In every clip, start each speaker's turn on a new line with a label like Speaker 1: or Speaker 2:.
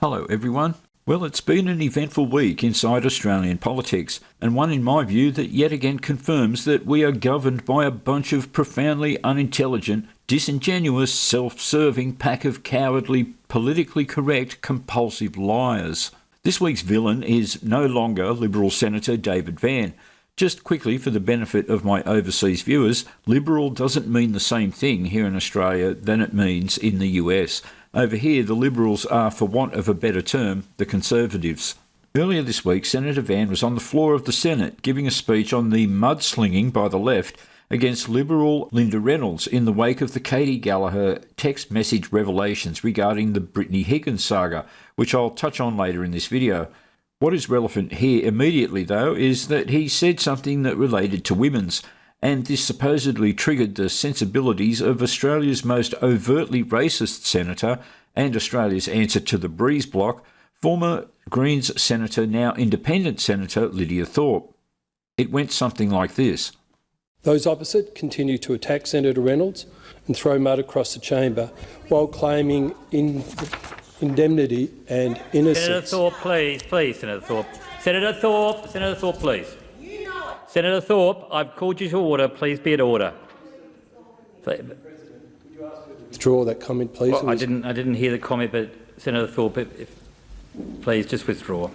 Speaker 1: Hello everyone. Well, it's been an eventful week inside Australian politics, and one in my view that yet again confirms that we are governed by a bunch of profoundly unintelligent, disingenuous, self-serving pack of cowardly, politically correct, compulsive liars. This week's villain is no longer Liberal Senator David Van. Just quickly, for the benefit of my overseas viewers, Liberal doesn't mean the same thing here in Australia than it means in the US. Over here, the Liberals are, for want of a better term, the Conservatives. Earlier this week, Senator Van was on the floor of the Senate giving a speech on the mudslinging by the left against Liberal Linda Reynolds in the wake of the Katie Gallagher text message revelations regarding the Brittany Higgins saga, which I'll touch on later in this video. What is relevant here immediately, though, is that he said something that related to women's, and this supposedly triggered the sensibilities of Australia's most overtly racist senator and Australia's answer to the Breeze bloc, former Greens senator, now independent senator Lydia Thorpe. It went something like this.
Speaker 2: Those opposite continue to attack Senator Reynolds and throw mud across the chamber while claiming indemnity and innocence.
Speaker 3: Senator Thorpe, please, Senator Thorpe. Senator Thorpe, please. Senator Thorpe, I've called you to order. Please be at order.
Speaker 2: Withdraw that comment, please.
Speaker 3: Well, I didn't hear the comment, but Senator Thorpe, please just withdraw.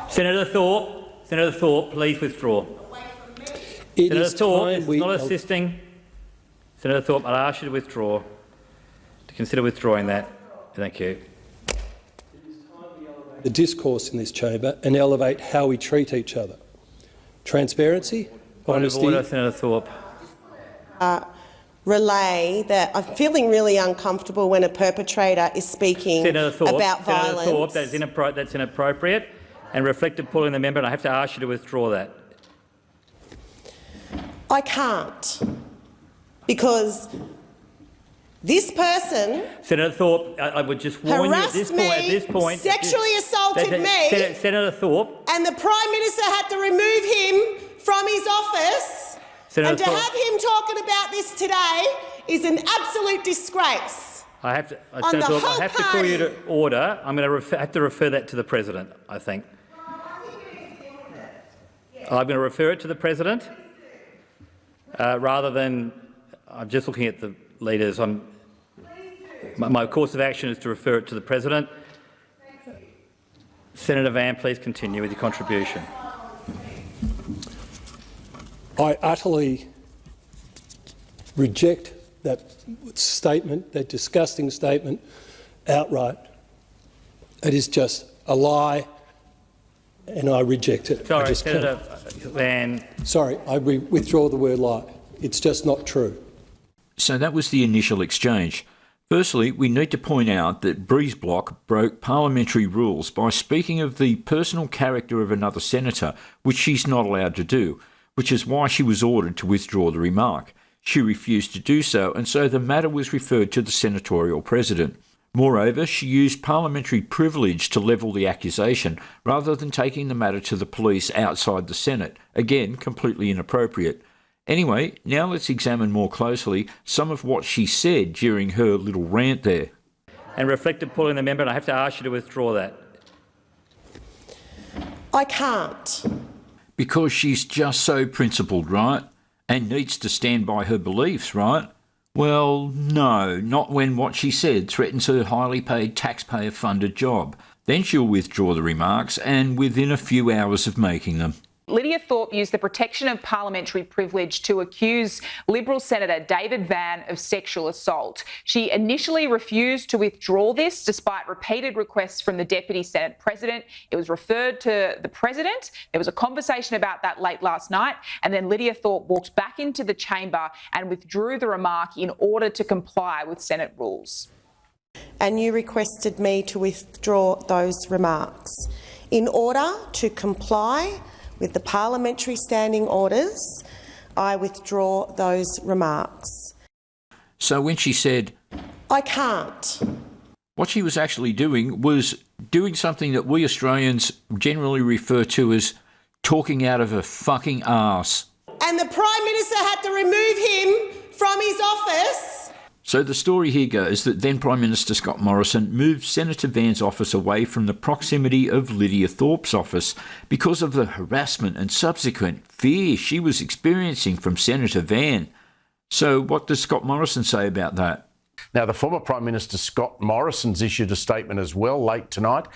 Speaker 3: Senator Thorpe, please withdraw. Senator Thorpe is not assisting. Senator Thorpe, I'll ask you to withdraw. To consider withdrawing that. Thank you.
Speaker 2: The discourse in this chamber and elevate how we treat each other. Transparency, honesty.
Speaker 3: Order, Senator Thorpe.
Speaker 4: Relay that I'm feeling really uncomfortable when a perpetrator is speaking about violence.
Speaker 3: Senator Thorpe, that's inappropriate and reflected pulling the member, and I have to ask you to withdraw that.
Speaker 4: I can't, because this person
Speaker 3: Senator Thorpe, I would just warn you at this point,
Speaker 4: sexually assaulted me,
Speaker 3: Senator Thorpe,
Speaker 4: and the Prime Minister had to remove him from his office.
Speaker 3: Senator
Speaker 4: and to
Speaker 3: Thorpe,
Speaker 4: have him talking about this today is an absolute disgrace.
Speaker 3: I have to, Senator Thorpe, I have to call you to order. I'm going to have to refer that to the President, I think. I'm going to refer it to the President rather than I'm just looking at the leaders. My course of action is to refer it to the President. Senator Van, please continue with your contribution.
Speaker 2: I utterly reject that statement, that disgusting statement, outright. It is just a lie, and I reject it.
Speaker 3: Sorry, Senator Van.
Speaker 2: Sorry, I withdraw the word lie. It's just not true.
Speaker 1: So that was the initial exchange. Firstly, we need to point out that Breeze bloc broke parliamentary rules by speaking of the personal character of another senator, which she's not allowed to do, which is why she was ordered to withdraw the remark. She refused to do so, and so the matter was referred to the senatorial president. Moreover, she used parliamentary privilege to level the accusation, rather than taking the matter to the police outside the Senate. Again, completely inappropriate. Anyway, now let's examine more closely some of what she said during her little rant there.
Speaker 3: And reflected pulling the member, and I have to ask you to withdraw that.
Speaker 4: I can't.
Speaker 1: Because she's just so principled, right? And needs to stand by her beliefs, right? Well, no, not when what she said threatens her highly paid taxpayer-funded job. Then she'll withdraw the remarks, and within a few hours of making them.
Speaker 5: Lydia Thorpe used the protection of parliamentary privilege to accuse Liberal Senator David Van of sexual assault. She initially refused to withdraw this despite repeated requests from the Deputy Senate President. It was referred to the President. There was a conversation about that late last night, and then Lydia Thorpe walked back into the chamber and withdrew the remark in order to comply with Senate rules.
Speaker 4: And you requested me to withdraw those remarks. In order to comply with the parliamentary standing orders, I withdraw those remarks.
Speaker 1: So when she said,
Speaker 4: I can't,
Speaker 1: what she was actually doing was doing something that we Australians generally refer to as talking out of her fucking arse.
Speaker 4: And the Prime Minister had to remove him from his office.
Speaker 1: So the story here goes that then Prime Minister Scott Morrison moved Senator Van's office away from the proximity of Lydia Thorpe's office because of the harassment and subsequent fear she was experiencing from Senator Van. So what does Scott Morrison say about that?
Speaker 6: Now, the former Prime Minister Scott Morrison's issued a statement as well late tonight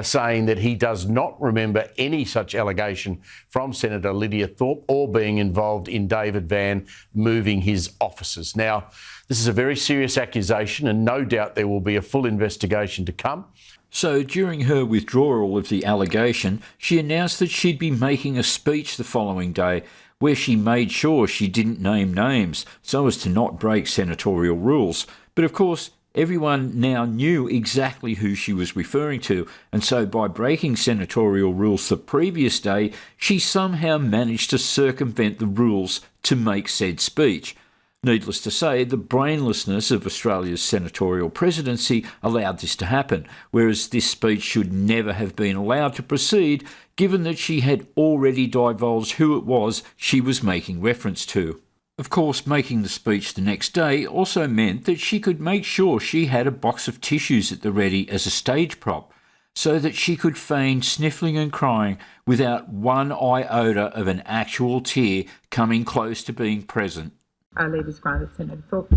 Speaker 6: saying that he does not remember any such allegation from Senator Lydia Thorpe or being involved in David Van moving his offices. Now, this is a very serious accusation and no doubt there will be a full investigation to come.
Speaker 1: So during her withdrawal of the allegation, she announced that she'd be making a speech the following day where she made sure she didn't name names so as to not break senatorial rules. But of course, everyone now knew exactly who she was referring to, and so by breaking senatorial rules the previous day, she somehow managed to circumvent the rules to make said speech. Needless to say, the brainlessness of Australia's senatorial presidency allowed this to happen, whereas this speech should never have been allowed to proceed, given that she had already divulged who it was she was making reference to. Of course, making the speech the next day also meant that she could make sure she had a box of tissues at the ready as a stage prop, so that she could feign sniffling and crying without one iota of an actual tear coming close to being present.
Speaker 7: Our leader's granted Senator Thorpe.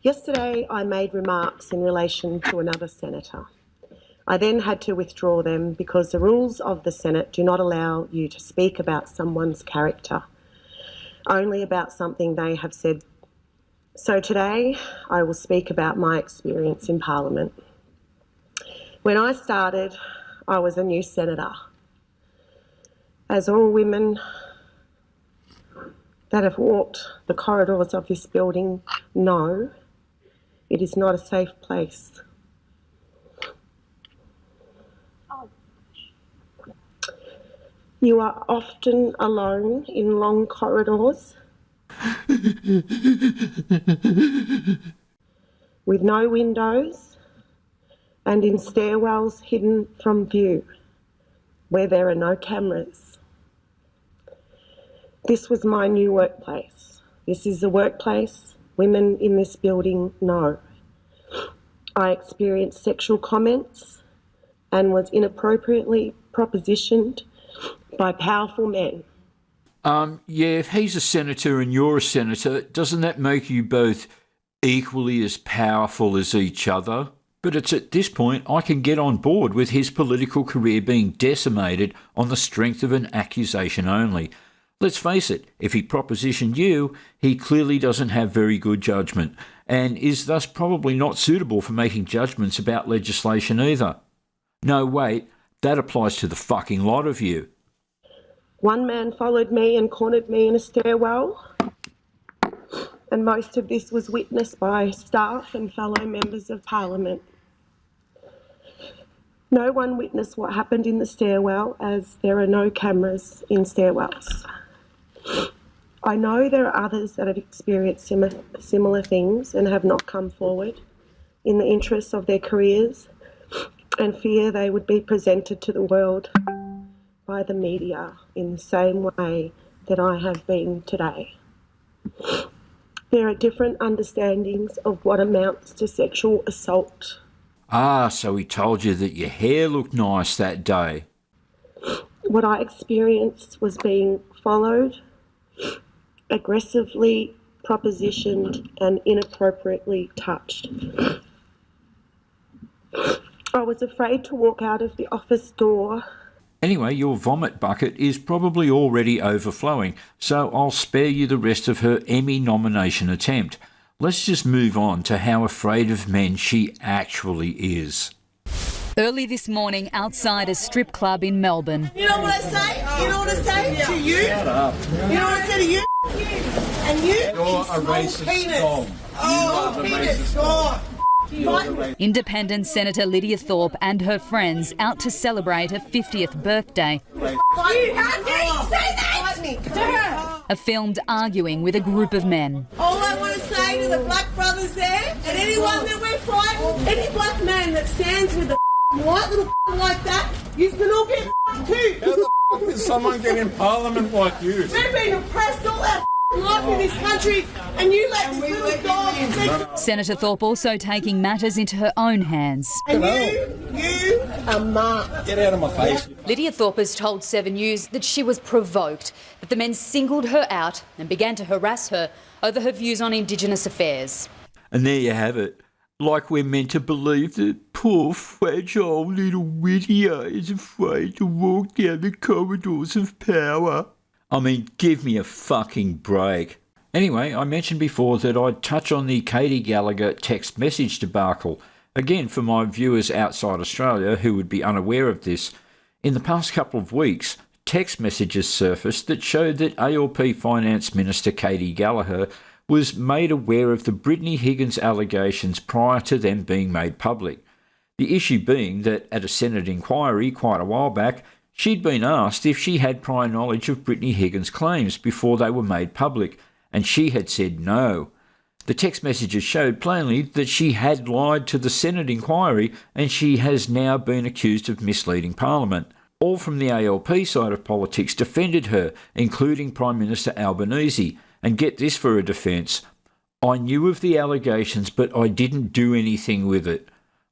Speaker 4: Yesterday, I made remarks in relation to another senator. I then had to withdraw them because the rules of the Senate do not allow you to speak about someone's character, only about something they have said. So today, I will speak about my experience in Parliament. When I started, I was a new senator. As all women that have walked the corridors of this building know, it is not a safe place. You are often alone in long corridors with no windows and in stairwells hidden from view where there are no cameras. This was my new workplace. This is the workplace women in this building know. I experienced sexual comments and was inappropriately propositioned by powerful men.
Speaker 1: Yeah, if he's a senator and you're a senator, doesn't that make you both equally as powerful as each other? But it's at this point I can get on board with his political career being decimated on the strength of an accusation only. Let's face it, if he propositioned you, he clearly doesn't have very good judgment, and is thus probably not suitable for making judgments about legislation either. No, wait, that applies to the fucking lot of you.
Speaker 4: One man followed me and cornered me in a stairwell, and most of this was witnessed by staff and fellow members of Parliament. No one witnessed what happened in the stairwell, as there are no cameras in stairwells. I know there are others that have experienced similar things and have not come forward in the interests of their careers and fear they would be presented to the world by the media in the same way that I have been today. There are different understandings of what amounts to sexual assault.
Speaker 1: Ah, so he told you that your hair looked nice that day.
Speaker 4: What I experienced was being followed, aggressively propositioned and inappropriately touched. I was afraid to walk out of the office door.
Speaker 1: Anyway, your vomit bucket is probably already overflowing, so I'll spare you the rest of her Emmy nomination attempt. Let's just move on to how afraid of men she actually is.
Speaker 8: Early this morning outside a strip club in Melbourne.
Speaker 9: You know what I say? You know what I say to you? Shut up. You know what I say to you? And you?
Speaker 10: You're a racist
Speaker 9: penis.
Speaker 10: Tom.
Speaker 9: Oh, penis. God.
Speaker 8: Independent Senator Lydia Thorpe and her friends out to celebrate her 50th birthday. Are filmed arguing with a group of men.
Speaker 9: All I want to say to the black brothers there, and anyone that we're fighting, any black man that stands with a white little like that, you can all get too.
Speaker 10: How the fuck did someone get in Parliament like you?
Speaker 9: We've been oppressed all our life in this country, and you let this little dog...
Speaker 8: Senator Thorpe also taking matters into her own hands.
Speaker 9: And you are marked.
Speaker 10: Get out of my face.
Speaker 8: Lydia Thorpe has told 7 News that she was provoked, that the men singled her out and began to harass her over her views on Indigenous affairs.
Speaker 1: And there you have it. Like we're meant to believe that poor, fragile little Lydia is afraid to walk down the corridors of power. I mean, give me a fucking break. Anyway, I mentioned before that I'd touch on the Katie Gallagher text message debacle. Again, for my viewers outside Australia who would be unaware of this, in the past couple of weeks, text messages surfaced that showed that ALP Finance Minister Katie Gallagher was made aware of the Brittany Higgins allegations prior to them being made public. The issue being that at a Senate inquiry quite a while back, she'd been asked if she had prior knowledge of Brittany Higgins' claims before they were made public, and she had said no. The text messages showed plainly that she had lied to the Senate inquiry, and she has now been accused of misleading Parliament. All from the ALP side of politics defended her, including Prime Minister Albanese. And get this for a defence: I knew of the allegations, but I didn't do anything with it.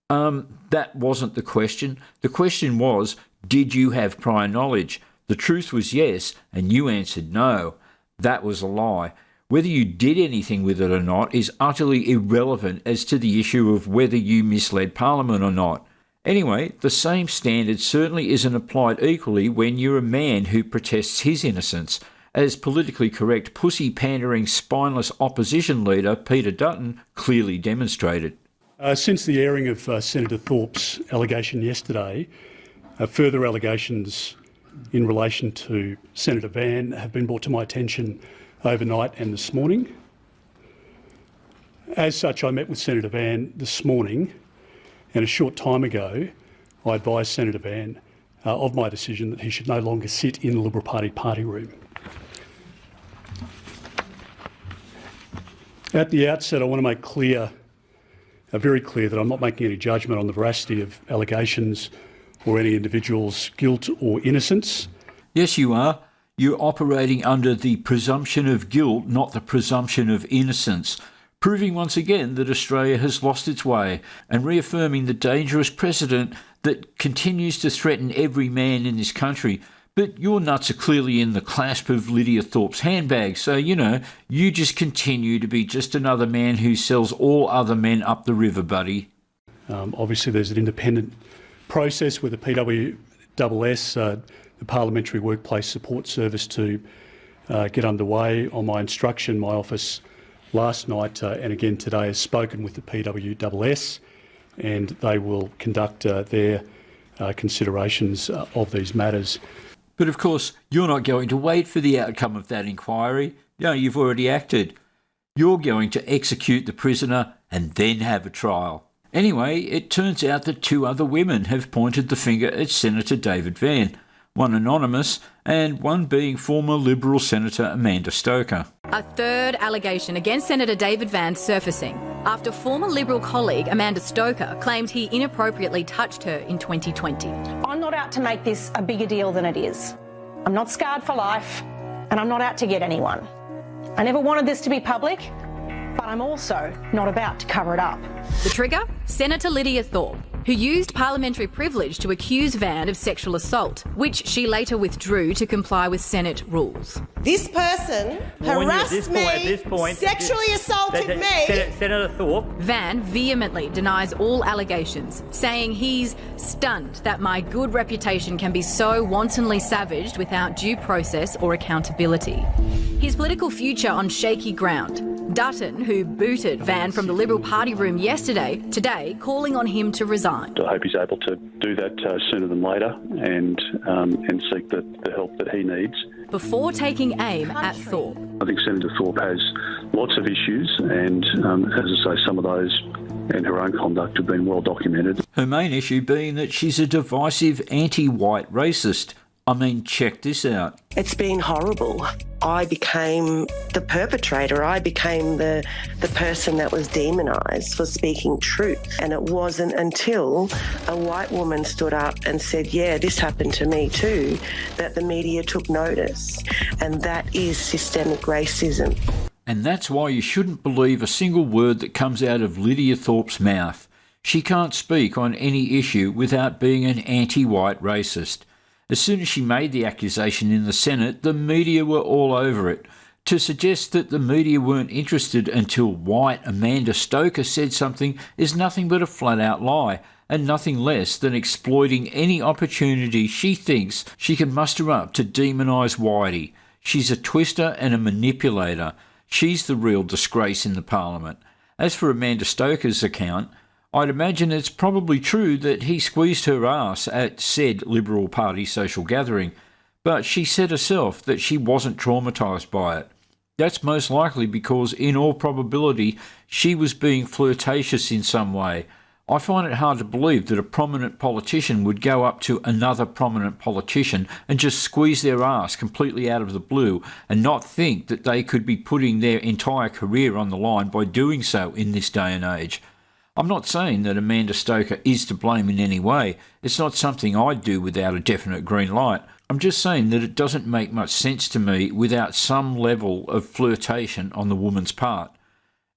Speaker 1: That wasn't the question. The question was, did you have prior knowledge? The truth was yes, and you answered no. That was a lie. Whether you did anything with it or not is utterly irrelevant as to the issue of whether you misled Parliament or not. Anyway, the same standard certainly isn't applied equally when you're a man who protests his innocence, as politically correct, pussy-pandering, spineless opposition leader Peter Dutton clearly demonstrated.
Speaker 11: Since the airing of Senator Thorpe's allegation yesterday, further allegations in relation to Senator Van have been brought to my attention overnight and this morning. As such, I met with Senator Van this morning, and a short time ago I advised Senator Van of my decision that he should no longer sit in the Liberal Party party room. At the outset, I want to make very clear that I'm not making any judgment on the veracity of allegations or any individual's guilt or innocence.
Speaker 1: Yes, you are. You're operating under the presumption of guilt, not the presumption of innocence, proving once again that Australia has lost its way and reaffirming the dangerous precedent that continues to threaten every man in this country. But your nuts are clearly in the clasp of Lydia Thorpe's handbag, so, you just continue to be just another man who sells all other men up the river, buddy.
Speaker 11: Obviously, there's an independent process with the PWSS, the Parliamentary Workplace Support Service, to get underway. On my instruction, my office last night and again today has spoken with the PWSS, and they will conduct their considerations of these matters.
Speaker 1: But of course, you're not going to wait for the outcome of that inquiry. You've already acted. You're going to execute the prisoner and then have a trial. Anyway, it turns out that 2 other women have pointed the finger at Senator David Van, one anonymous and one being former Liberal Senator Amanda Stoker.
Speaker 12: A third allegation against Senator David Van surfacing after former Liberal colleague Amanda Stoker claimed he inappropriately touched her in 2020.
Speaker 13: I'm not out to make this a bigger deal than it is. I'm not scarred for life, and I'm not out to get anyone. I never wanted this to be public, but I'm also not about to cover it up.
Speaker 12: The trigger? Senator Lydia Thorpe, who used parliamentary privilege to accuse Van of sexual assault, which she later withdrew to comply with Senate rules.
Speaker 4: This person harassed me, sexually assaulted me.
Speaker 3: Senator Thorpe.
Speaker 12: Van vehemently denies all allegations, saying he's stunned that my good reputation can be so wantonly savaged without due process or accountability. His political future on shaky ground. Dutton, who booted Van from the Liberal Party room yesterday, today calling on him to resign.
Speaker 14: I hope he's able to do that sooner than later and seek the help that he needs.
Speaker 12: Before taking aim at Thorpe.
Speaker 14: I think Senator Thorpe has lots of issues and, as I say, some of those and her own conduct have been well documented.
Speaker 1: Her main issue being that she's a divisive anti-white racist. I mean, check this out.
Speaker 4: It's been horrible. I became the perpetrator. I became the person that was demonised for speaking truth. And it wasn't until a white woman stood up and said, yeah, this happened to me too, that the media took notice. And that is systemic racism.
Speaker 1: And that's why you shouldn't believe a single word that comes out of Lydia Thorpe's mouth. She can't speak on any issue without being an anti-white racist. As soon as she made the accusation in the Senate, the media were all over it. To suggest that the media weren't interested until white Amanda Stoker said something is nothing but a flat-out lie, and nothing less than exploiting any opportunity she thinks she can muster up to demonise Whitey. She's a twister and a manipulator. She's the real disgrace in the Parliament. As for Amanda Stoker's account, I'd imagine it's probably true that he squeezed her ass at said Liberal Party social gathering, but she said herself that she wasn't traumatised by it. That's most likely because, in all probability, she was being flirtatious in some way. I find it hard to believe that a prominent politician would go up to another prominent politician and just squeeze their ass completely out of the blue and not think that they could be putting their entire career on the line by doing so in this day and age. I'm not saying that Amanda Stoker is to blame in any way. It's not something I'd do without a definite green light. I'm just saying that it doesn't make much sense to me without some level of flirtation on the woman's part.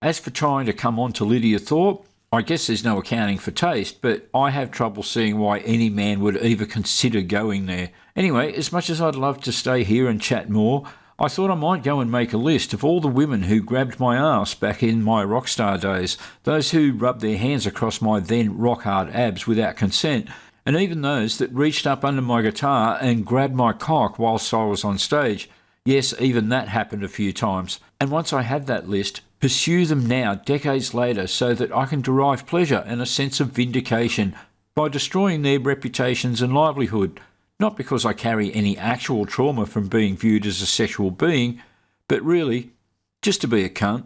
Speaker 1: As for trying to come on to Lydia Thorpe, I guess there's no accounting for taste, but I have trouble seeing why any man would even consider going there. Anyway, as much as I'd love to stay here and chat more, I thought I might go and make a list of all the women who grabbed my ass back in my rockstar days, those who rubbed their hands across my then rock-hard abs without consent, and even those that reached up under my guitar and grabbed my cock whilst I was on stage. Yes, even that happened a few times. And once I have that list, pursue them now, decades later, so that I can derive pleasure and a sense of vindication by destroying their reputations and livelihood. Not because I carry any actual trauma from being viewed as a sexual being, but really just to be a cunt.